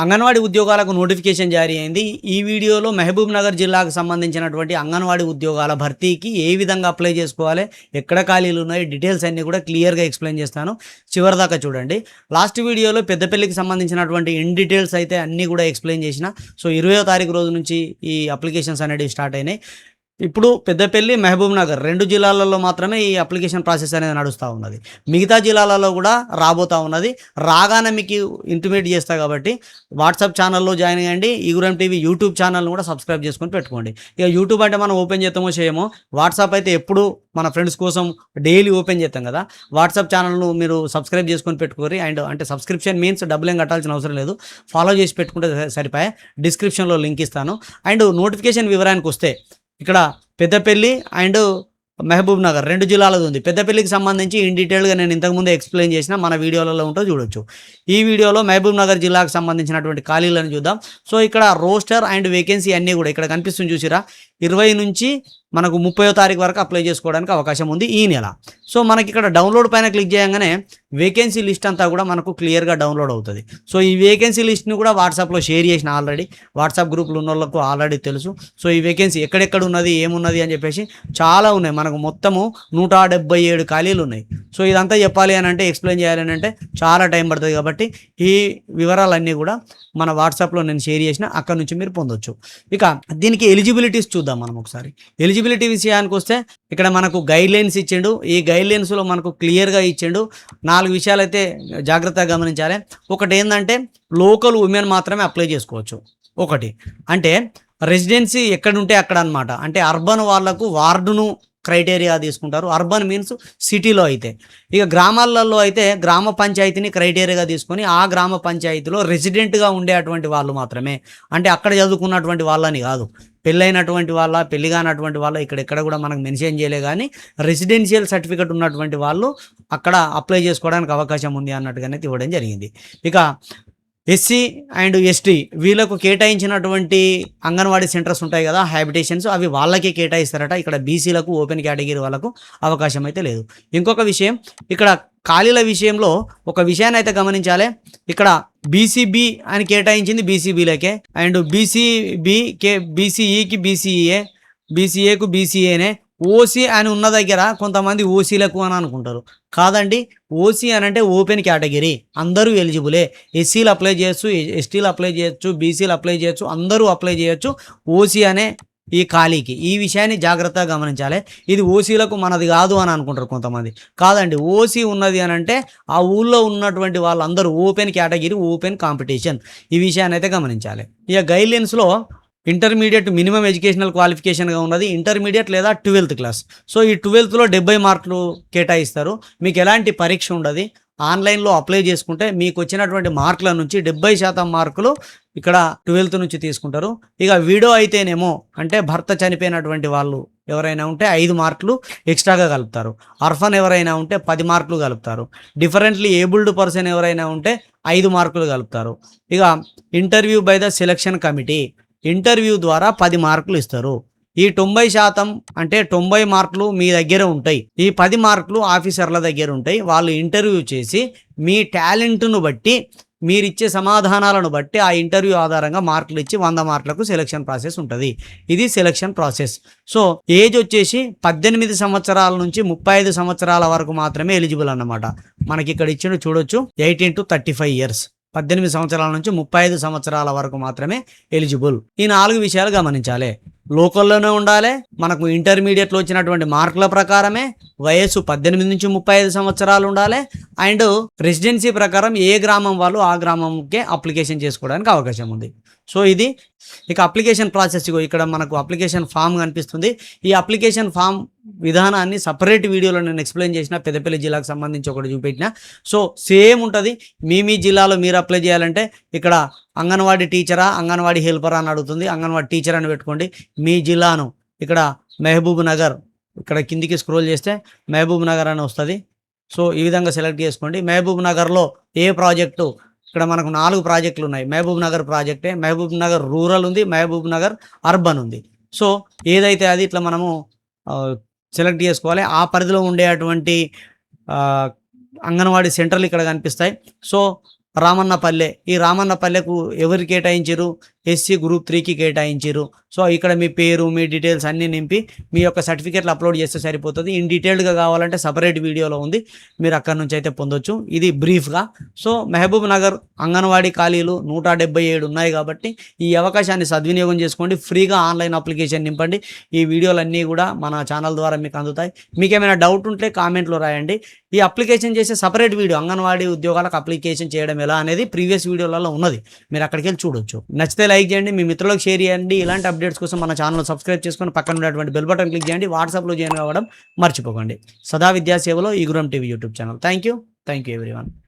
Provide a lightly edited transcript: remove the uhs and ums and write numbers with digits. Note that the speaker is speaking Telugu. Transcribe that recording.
అంగన్వాడీ ఉద్యోగాలకు నోటిఫికేషన్ జారీ అయింది. ఈ వీడియోలో మహబూబ్‌నగర్ జిల్లాకు సంబంధించినటువంటి అంగన్వాడీ ఉద్యోగాల భర్తీకి ఏ విధంగా అప్లై చేసుకోవాలి, ఎక్కడ ఖాళీలు ఉన్నాయి, డీటెయిల్స్ అన్నీ కూడా క్లియర్‌గా ఎక్స్‌ప్లెయిన్ చేస్తాను. చివరిదాకా చూడండి. లాస్ట్ వీడియోలో పెద్దపల్లికి సంబంధించినటువంటి ఇన్ డీటెయిల్స్ అయితే అన్నీ కూడా ఎక్స్‌ప్లెయిన్ చేసిన. సో 20వ తారీఖు రోజు నుంచి ఈ అప్లికేషన్స్ అనేటివి స్టార్ట్ అయినాయి. ఇప్పుడు పెద్దపల్లి, మహబూబ్‌నగర్ 2 జిల్లాలలో మాత్రమే ఈ అప్లికేషన్ ప్రాసెస్ అనేది నడుస్తూ ఉన్నది. మిగతా జిల్లాలలో కూడా రాబోతూ ఉన్నది. రాగానే మీకు ఇంటిమేట్ చేస్తా కాబట్టి వాట్సాప్ ఛానల్లో జాయిన్ అయ్యండి. ఈగురం టీవీ యూట్యూబ్ ఛానల్ని కూడా సబ్స్క్రైబ్ చేసుకొని పెట్టుకోండి. ఇక యూట్యూబ్ అంటే మనం ఓపెన్ చేస్తామో చేయమో, వాట్సాప్ అయితే ఎప్పుడు మన ఫ్రెండ్స్ కోసం డైలీ ఓపెన్ చేస్తాం కదా. వాట్సాప్ ఛానల్ను మీరు సబ్స్క్రైబ్ చేసుకొని పెట్టుకోరి. అండ్ అంటే సబ్స్క్రిప్షన్ మీన్స్ డబ్బులు ఏం కట్టాల్సిన అవసరం లేదు, ఫాలో చేసి పెట్టుకుంటే సరిపోయే. డిస్క్రిప్షన్లో లింక్ ఇస్తాను. అండ్ నోటిఫికేషన్ వివరానికి వస్తే ఇక్కడ పెద్దపల్లి అండ్ మహబూబ్‌నగర్ 2 జిల్లాలది ఉంది. పెద్దపల్లికి సంబంధించి ఇన్ డీటెయిల్‌గా నేను ఇంతకుముందే ఎక్స్‌ప్లెయిన్ చేసిన, మన వీడియోలలో ఉంటో చూడొచ్చు. ఈ వీడియోలో మహబూబ్‌నగర్ జిల్లాకు సంబంధించినటువంటి ఖాళీలను చూద్దాం. సో ఇక్కడ రోస్టర్ అండ్ వేకెన్సీ అన్నీ కూడా ఇక్కడ కనిపిస్తుంది చూసిరా. 20 నుంచి మనకు 30వ తారీఖు వరకు అప్లై చేసుకోవడానికి అవకాశం ఉంది ఈ నెల. సో మనకి ఇక్కడ డౌన్లోడ్ పైన క్లిక్ చేయగానే వేకెన్సీ లిస్ట్ అంతా కూడా మనకు క్లియర్గా డౌన్లోడ్ అవుతుంది. సో ఈ వేకెన్సీ లిస్ట్ని కూడా వాట్సాప్లో షేర్ చేసిన ఆల్రెడీ. వాట్సాప్ గ్రూప్లో ఉన్న వాళ్ళకు ఆల్రెడీ తెలుసు. సో ఈ వేకెన్సీ ఎక్కడెక్కడ ఉన్నది, ఏమున్నది అని చెప్పేసి చాలా ఉన్నాయి. మనకు మొత్తము 177 ఖాళీలు ఉన్నాయి. సో ఇదంతా చెప్పాలి అని అంటే, ఎక్స్ప్లెయిన్ చేయాలి అని అంటే చాలా టైం పడుతుంది. కాబట్టి ఈ వివరాలన్నీ కూడా మన వాట్సాప్లో నేను షేర్ చేసిన, అక్కడ నుంచి మీరు పొందొచ్చు. ఇక దీనికి ఎలిజిబిలిటీస్ చూద్దాం మనం ఒకసారి. ఎలిజిబిలిటీ విషయానికి వస్తే ఇక్కడ మనకు గైడ్ లైన్స్ ఇచ్చిండు. ఈ గైడ్ లైన్స్లో మనకు క్లియర్గా ఇచ్చిండు. 4 విషయాలు అయితే జాగ్రత్తగా గమనించాలి. ఒకటి ఏంటంటే లోకల్ ఉమెన్ మాత్రమే అప్లై చేసుకోవచ్చు. ఒకటి అంటే రెసిడెన్సీ ఎక్కడుంటే అక్కడ అనమాట. అంటే అర్బన్ వాళ్లకు వార్డును క్రైటీరియా తీసుకుంటారు. అర్బన్ మీన్స్ సిటీలో అయితే. ఇక గ్రామాలలో అయితే గ్రామ పంచాయతీని క్రైటీరియాగా తీసుకొని ఆ గ్రామ పంచాయతీలో రెసిడెంట్గా ఉండేటువంటి వాళ్ళు మాత్రమే. అంటే అక్కడ చదువుకున్నటువంటి వాళ్ళని కాదు, పెళ్ళైనటువంటి వాళ్ళ, పెళ్లి కానటువంటి వాళ్ళ ఇక్కడ కూడా మనకు మెన్షన్ చేయలే. కానీ రెసిడెన్షియల్ సర్టిఫికేట్ ఉన్నటువంటి వాళ్ళు అక్కడ అప్లై చేసుకోవడానికి అవకాశం ఉంది అన్నట్టుగానే ఇవ్వడం జరిగింది. ఇక ఎస్సీ అండ్ ఎస్టీ వీళ్ళకు కేటాయించినటువంటి అంగన్వాడీ సెంటర్స్ ఉంటాయి కదా, హ్యాబిటేషన్స్, అవి వాళ్ళకే కేటాయిస్తారట. ఇక్కడ బీసీలకు, ఓపెన్ కేటగిరీ వాళ్ళకు అవకాశం అయితే లేదు. ఇంకొక విషయం, ఇక్కడ ఖాళీల విషయంలో ఒక విషయాన్ని అయితే గమనించాలి. ఇక్కడ బీసీబీ అని కేటాయించింది బీసీబీలకే, అండ్ బీసీఈకి బీసీఏ, బీసీఏకు బీసీఏనే. ఓసీ అని ఉన్న దగ్గర కొంతమంది ఓసీలకు అని అనుకుంటారు. కాదండి, ఓసీ అని అంటే ఓపెన్ కేటగిరీ, అందరూ ఎలిజిబులే. ఎస్సీలు అప్లై చేయొచ్చు, ఎస్టీలు అప్లై చేయొచ్చు, బీసీలు అప్లై చేయొచ్చు, అందరూ అప్లై చేయొచ్చు ఓసీ అనే ఈ ఖాళీకి. ఈ విషయాన్ని జాగ్రత్తగా గమనించాలి. ఇది ఓసీలకు మనది కాదు అని అనుకుంటారు కొంతమంది. కాదండి, ఓసీ ఉన్నది అని అంటే ఆ ఊళ్ళో ఉన్నటువంటి వాళ్ళందరూ ఓపెన్ కేటగిరీ, ఓపెన్ కాంపిటీషన్. ఈ విషయాన్ని అయితే గమనించాలి. ఇక గైడ్లైన్స్లో ఇంటర్మీడియట్ మినిమం ఎడ్యుకేషనల్ క్వాలిఫికేషన్గా ఉన్నది ఇంటర్మీడియట్ లేదా 12th క్లాస్. సో ఈ 12thలో 70 మార్కులు కేటాయిస్తారు. మీకు ఎలాంటి పరీక్ష ఉండదు. ఆన్లైన్లో అప్లై చేసుకుంటే మీకు వచ్చినటువంటి మార్కుల నుంచి 70% మార్కులు ఇక్కడ 12th నుంచి తీసుకుంటారు. ఇక వీడో అయితేనేమో, అంటే భర్త చనిపోయినటువంటి వాళ్ళు ఎవరైనా ఉంటే 5 మార్కులు ఎక్స్ట్రాగా కలుపుతారు. అర్ఫన్ ఎవరైనా ఉంటే 10 మార్కులు కలుపుతారు. డిఫరెంట్లీ ఏబుల్డ్ పర్సన్ ఎవరైనా ఉంటే 5 మార్కులు కలుపుతారు. ఇక interview by the selection committee, interview ద్వారా 10 మార్కులు ఇస్తారు. ఈ 90% అంటే 90 మార్కులు మీ దగ్గర ఉంటాయి. ఈ 10 మార్కులు ఆఫీసర్ల దగ్గర ఉంటాయి. వాళ్ళు ఇంటర్వ్యూ చేసి మీ టాలెంట్ను బట్టి, మీరిచ్చే సమాధానాలను బట్టి ఆ ఇంటర్వ్యూ ఆధారంగా మార్కులు ఇచ్చి 100 మార్కులకు సెలక్షన్ ప్రాసెస్ ఉంటుంది. ఇది సెలక్షన్ ప్రాసెస్. సో ఏజ్ వచ్చేసి 18 సంవత్సరాల నుంచి 35 సంవత్సరాల వరకు మాత్రమే ఎలిజిబుల్ అన్నమాట. మనకి ఇక్కడ ఇచ్చిన చూడొచ్చు 18 to 35 years. 18 సంవత్సరాల నుంచి 35 సంవత్సరాల వరకు మాత్రమే ఎలిజిబుల్. ఈ 4 విషయాలు గమనించాలి. లోకల్లోనే ఉండాలి, మనకు ఇంటర్మీడియట్లో వచ్చినటువంటి మార్కుల ప్రకారమే వయస్సు 18 నుంచి 35 సంవత్సరాలు ఉండాలి, అండ్ రెసిడెన్సీ ప్రకారం ఏ గ్రామం వాళ్ళు ఆ గ్రామంకే అప్లికేషన్ చేసుకోవడానికి అవకాశం ఉంది. సో ఇది ఇక అప్లికేషన్ ప్రాసెస్. ఇక్కడ మనకు అప్లికేషన్ ఫామ్ కనిపిస్తుంది. ఈ అప్లికేషన్ ఫామ్ విధానాన్ని సపరేట్ వీడియోలో నేను ఎక్స్ప్లెయిన్ చేసిన, పెద్దపల్లి జిల్లాకు సంబంధించి ఒకటి చూపెట్టిన. సో సేమ్ ఉంటుంది. మీ జిల్లాలో మీరు అప్లై చేయాలంటే ఇక్కడ అంగన్వాడీ టీచరా, అంగన్వాడీ హెల్పరా అని అడుగుతుంది. అంగన్వాడీ టీచర్ అని పెట్టుకోండి. మీ జిల్లాను ఇక్కడ మహబూబ్ నగర్, ఇక్కడ కిందికి స్క్రోల్ చేస్తే మహబూబ్ నగర్ అని వస్తుంది. సో ఈ విధంగా సెలెక్ట్ చేసుకోండి. మహబూబ్ నగర్లో ఏ ప్రాజెక్టు, ఇక్కడ మనకు 4 ప్రాజెక్టులు ఉన్నాయి. మహబూబ్ నగర్ ప్రాజెక్టే, మహబూబ్ నగర్ రూరల్ ఉంది, మహబూబ్ నగర్ అర్బన్ ఉంది. సో ఏదైతే అది ఇట్లా మనము సెలెక్ట్ చేసుకోవాలి. ఆ పరిధిలో ఉండేటువంటి అంగన్వాడీ సెంటర్లు ఇక్కడ కనిపిస్తాయి. సో రామన్నపల్లె. ఈ రామన్నపల్లెకు ఎవరు కేటాయించిర్రు? ఎస్సీ గ్రూప్ 3కి కేటాయించిర్రు. సో, ఇక్కడ మీ పేరు, మీ డీటెయిల్స్ అన్నీ నింపి మీ యొక్క సర్టిఫికేట్లు అప్‌లోడ్ చేస్తే సరిపోతది. ఇన్ డీటెయిల్డ్‌గా కావాలంటే సెపరేట్ వీడియోలో ఉంది. మీరు అక్కడి నుంచి అయితే పొందొచ్చు. ఇది బ్రీఫ్‌గా. సో, మహబూబ్ నగర్ అంగన్వాడీ ఖాళీలు 177 ఉన్నాయి కాబట్టి ఈ అవకాశాన్ని సద్వినియోగం చేసుకోండి. ఫ్రీగా ఆన్‌లైన్ అప్లికేషన్ నింపండి. ఈ వీడియోలన్నీ కూడా మన ఛానల్ ద్వారా మీకు అందుతాయి. మీకేమైనా డౌట్ ఉంటే కామెంట్‌లో రాయండి. ఈ అప్లికేషన్ చేసే సెపరేట్ వీడియో అంగన్వాడీ ఉద్యోగాలకు అప్లికేషన్ చేయడం ఎలా అనేది ప్రీవియస్ వీడియోలలో ఉన్నది. మీరు అక్కడికెళ్ళి చూడొచ్చు. నచ్చితే లైక్ చేయండి, మీ మిత్రులకు షేర్ చేయండి. ఇలాంటి అప్డేట్స్ కోసం మన ఛానల్ సబ్స్క్రైబ్ చేసుకొని పక్కన ఉన్నటువంటి బెల్ బటన్ క్లిక్ చేయండి. వాట్సాప్‌లో జాయిన్ అవ్వడం మర్చిపోకండి. సదా విద్యా సేవలో ఈ Guram TV YouTube channel. Thank you everyone.